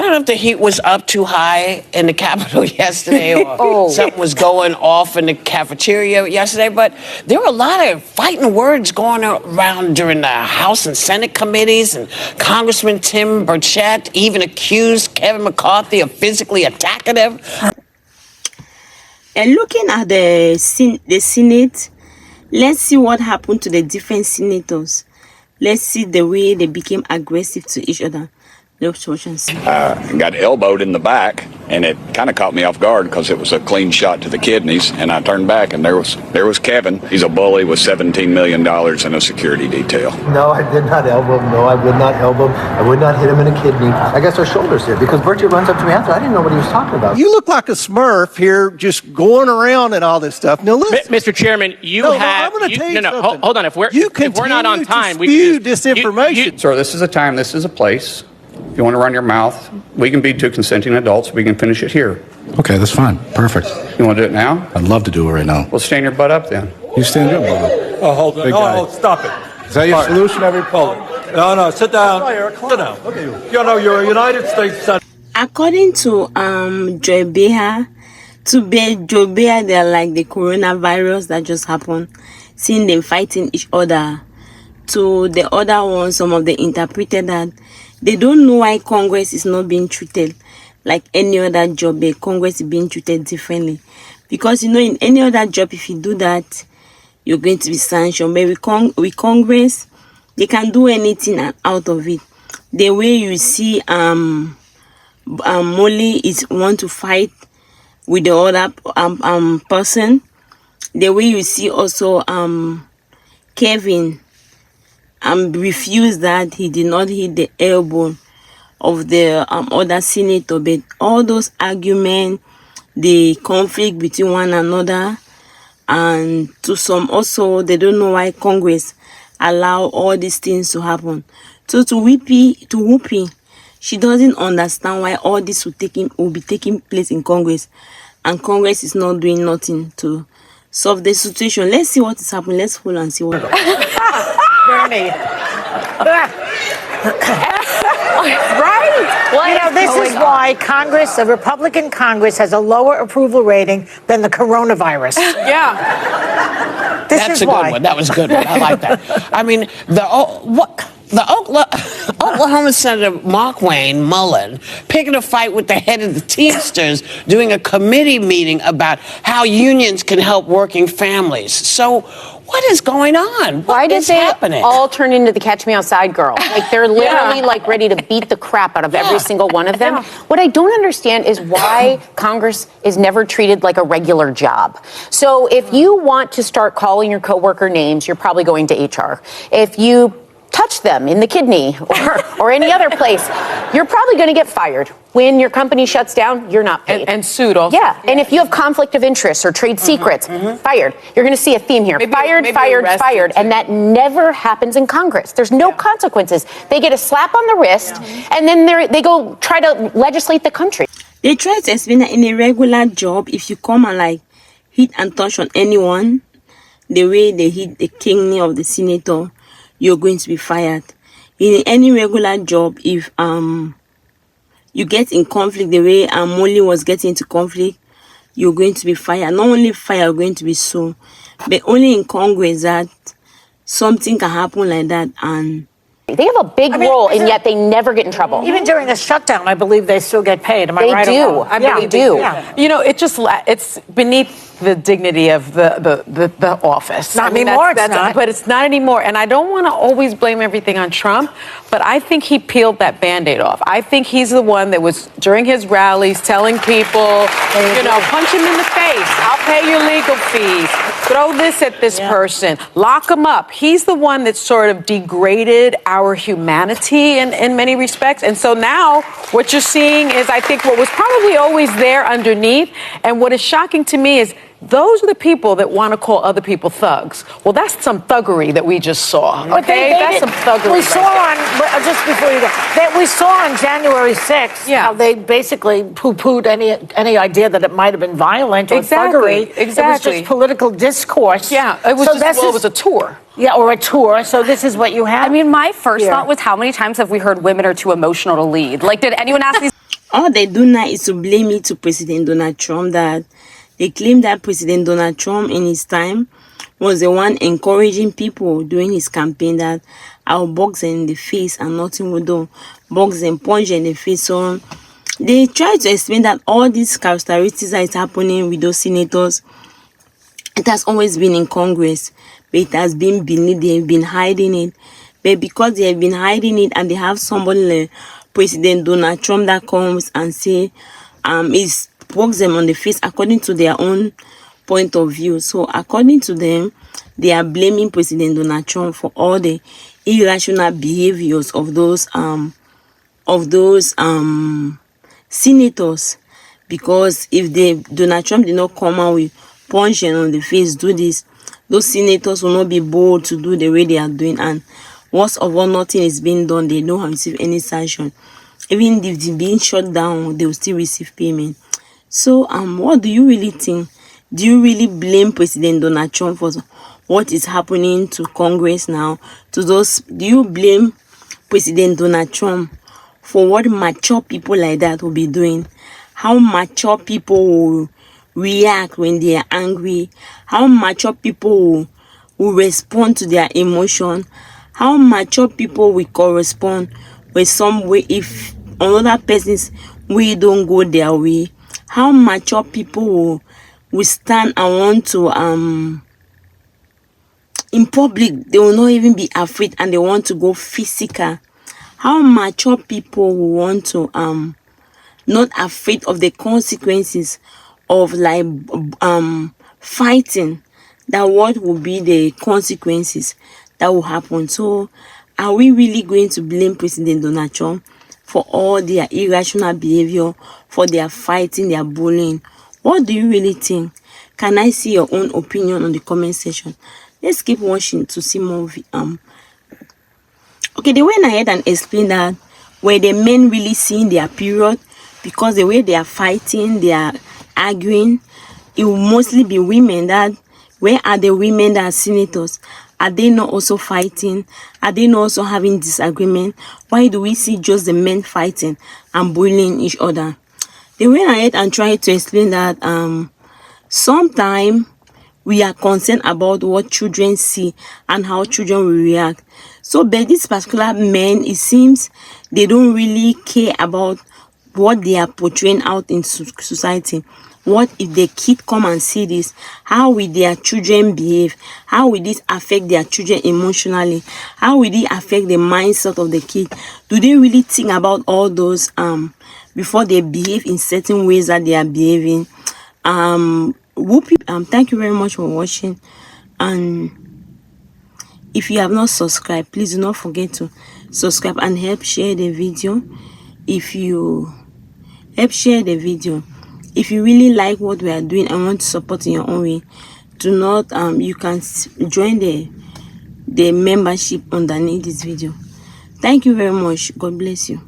I don't know if the heat was up too high in the Capitol yesterday or something was going off in the cafeteria yesterday, but there were a lot of fighting words going around during the House and Senate committees, and Congressman Tim Burchett even accused Kevin McCarthy of physically attacking him. And looking at the Senate, let's see what happened to the different senators. Let's see the way they became aggressive to each other. Got elbowed in the back, and it kind of caught me off guard because it was a clean shot to the kidneys, and I turned back, and there was Kevin. He's a bully with $17 million in a security detail. No, I did not elbow him. No, I would not elbow him. I would not hit him in a kidney. I guess our shoulders did, because Bertie runs up to me after. I didn't know what he was talking about. You look like a Smurf here, just going around and all this stuff. Now, listen. Mr. Chairman, I'm going to tell you something. Hold on. If we're not on time, we spew disinformation. Sir, this is a time, this is a place. If you want to run your mouth, we can be two consenting adults. We can finish it here. Okay, that's fine. Perfect. You want to do it now? I'd love to do it right now. Well, stand your butt up then. You stand your butt up. Oh, hold on. No, stop it. Is that your solution, everybody? No, sit down. Sit down. Okay. You know, you're a United States Senator. According to Joy Behar, Joy Behar, they're like the coronavirus that just happened, seeing them fighting each other. To the other one, some of them interpreted that they don't know why Congress is not being treated like any other job. Congress is being treated differently. Because, in any other job, if you do that, you're going to be sanctioned. But with Congress, they can do anything out of it. The way you see Molly is want to fight with the other person. The way you see also Kevin refused that he did not hit the elbow of the other senator, but all those arguments, the conflict between one another, and to some also, they don't know why Congress allow all these things to happen. So to Whoopi, she doesn't understand why all this will be taking place in Congress, and Congress is not doing nothing to solve the situation. Let's see what is happening. Let's hold and see what. Bernie. Right? Well, this is why Congress, a Republican Congress, has a lower approval rating than the coronavirus. Yeah. That's a good one. That was a good one. I like that. I mean, the Oklahoma Senator Mark Wayne Mullen picking a fight with the head of the Teamsters, doing a committee meeting about how unions can help working families. So what is going on? Why did they all turn into the Catch Me Outside girl? Like, they're literally like ready to beat the crap out of every single one of them. What I don't understand is why Congress is never treated like a regular job. So if you want to start calling your coworker names, you're probably going to HR. If you touch them in the kidney or any other place, you're probably going to get fired. When your company shuts down, you're not paid. And sued also. Yeah, and if you have conflict of interest or trade secrets, fired. You're going to see a theme here. Fired. And that never happens in Congress. There's no consequences. They get a slap on the wrist, and then they go try to legislate the country. They try to explain that in a regular job, if you come and hit and touch on anyone, the way they hit the kidney of the senator, you're going to be fired. In any regular job, if you get in conflict the way Molly was getting into conflict, you're going to be fired. Not only fired, you're going to be sued. But only in Congress that something can happen like that, and they have a big role, and yet they never get in trouble. Even during a shutdown, I believe they still get paid. Am I right? They do. They do. Yeah. It's beneath the dignity of the office. Not anymore, it's not. But it's not anymore. And I don't want to always blame everything on Trump, but I think he peeled that Band-Aid off. I think he's the one that was, during his rallies, telling people, punch him in the face. I'll pay your legal fees. Throw this at this person. Lock him up. He's the one that sort of degraded our humanity in many respects. And so now what you're seeing is, I think, what was probably always there underneath. And what is shocking to me is those are the people that want to call other people thugs. Well, that's some thuggery that we just saw. Okay, that's some thuggery. We saw just before you go, we saw on January 6th how they basically poo-pooed any idea that it might have been violent or thuggery. Exactly. It was just political discourse. Yeah, it was it was a tour. Yeah, or a tour. So this is what you have. I mean, my first thought was, how many times have we heard women are too emotional to lead? Like, did anyone ask these? All they do now is to blame it to President Donald Trump, that they claim that President Donald Trump in his time was the one encouraging people during his campaign that I'll box them in the face and nothing will do. Box them, punch them in the face. So they try to explain that all these characteristics that is happening with those senators, it has always been in Congress, but it has been beneath. They've been hiding it. But because they have been hiding it and they have somebody like President Donald Trump that comes and say, is pokes them on the face according to their own point of view. So according to them, they are blaming President Donald Trump for all the irrational behaviors of those senators. Because if Donald Trump did not come out with punching on the face, do this, those senators will not be bold to do the way they are doing. And worst of all, nothing is being done. They don't receive any sanction. Even if they're being shut down, they will still receive payment. So what do you really think? Do you really blame President Donald Trump for what is happening to Congress now? Do you blame President Donald Trump for what mature people like that will be doing? How mature people will react when they are angry? How mature people will respond to their emotion? How mature people will correspond with some way if another person's way don't go their way? How mature people will stand and want to in public, they will not even be afraid and they want to go physical? How mature people will want to not afraid of the consequences of like fighting, that what will be the consequences that will happen? So are we really going to blame President Donald Trump for all their irrational behavior, for their fighting, their bullying? What do you really think? Can I see your own opinion on the comment section? Let's keep watching to see more. Okay, they went ahead and explained that were the men really seeing their period, because the way they are fighting, they are arguing, it will mostly be women. That where are the women that are senators? Are they not also fighting? Are they not also having disagreement? Why do we see just the men fighting and bullying each other? They went ahead and tried to explain that sometimes we are concerned about what children see and how children will react. So by this particular men, it seems they don't really care about what they are portraying out in society. What if the kid come and see this? How will their children behave? How will this affect their children emotionally? How will it affect the mindset of the kid? Do they really think about all those before they behave in certain ways that they are behaving? Whoopi, thank you very much for watching. And if you have not subscribed, please do not forget to subscribe and help share the video. If you help share the video, if you really like what we are doing and want to support in your own way, do not you can join the membership underneath this video. Thank you very much. God bless you.